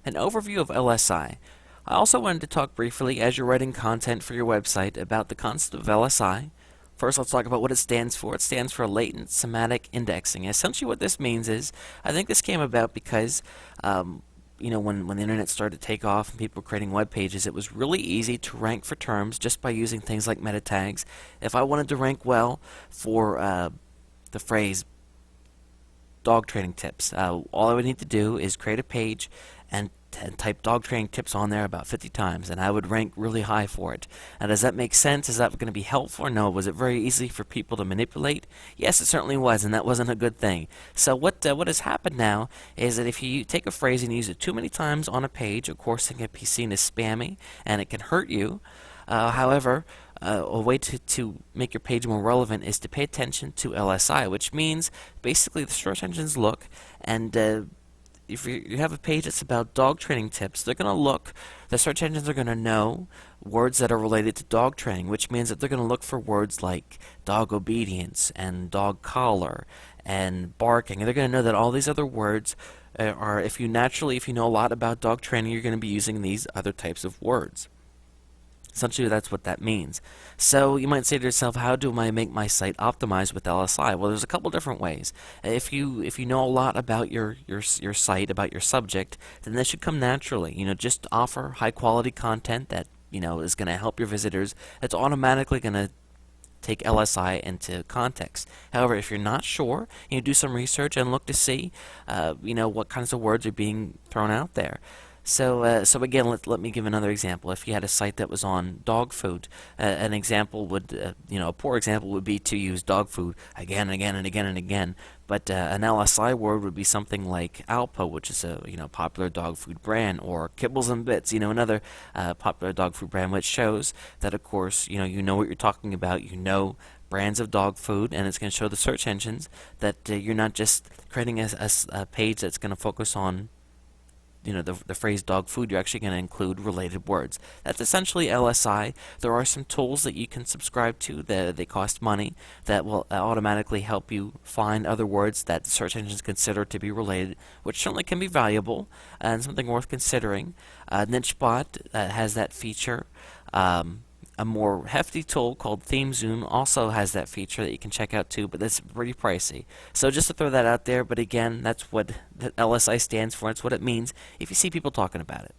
An overview of LSI. I also wanted to talk briefly, as you're writing content for your website, about the concept of LSI. First, let's talk about what it stands for. It stands for Latent Semantic Indexing. Essentially, what this means is, I think this came about because, when the internet started to take off and people were creating web pages, it was really easy to rank for terms just by using things like meta tags. If I wanted to rank well for the phrase dog training tips, all I would need to do is create a page and type dog training tips on there about 50 times, and I would rank really high for it. And does that make sense? Is that going to be helpful? No. Was it very easy for people to manipulate? Yes, it certainly was, and that wasn't a good thing. So what has happened now is that if you take a phrase and use it too many times on a page, of course it can be seen as spammy, and it can hurt you. However, a way to make your page more relevant is to pay attention to LSI, which means basically the search engines look, and if you have a page that's about dog training tips, they're going to look, the search engines are going to know words that are related to dog training, which means that they're going to look for words like dog obedience and dog collar and barking. And they're going to know that all these other words are, if you know a lot about dog training, you're going to be using these other types of words. Essentially, that's what that means. So you might say to yourself, how do I make my site optimized with LSI? Well, there's a couple different ways. If you know a lot about your site, about your subject, then this should come naturally. Just offer high quality content that is going to help your visitors. It's automatically going to take LSI into context. However, if you're not sure, do some research and look to see, what kinds of words are being thrown out there. So again, let me give another example. If you had a site that was on dog food, an example would, a poor example would be to use dog food again and again and again and again. But an LSI word would be something like Alpo, which is a popular dog food brand, or Kibbles and Bits, another popular dog food brand, which shows that, of course, you know what you're talking about. Brands of dog food, and it's going to show the search engines that you're not just creating a page that's going to focus on the phrase dog food. You're actually going to include related words. That's essentially LSI. There are some tools that you can subscribe to that they cost money that will automatically help you find other words that search engines consider to be related, which certainly can be valuable and something worth considering. NicheBot has that feature. A more hefty tool called ThemeZoom also has that feature that you can check out too, but that's pretty pricey. So just to throw that out there, but again, that's what the LSI stands for. It's what it means if you see people talking about it.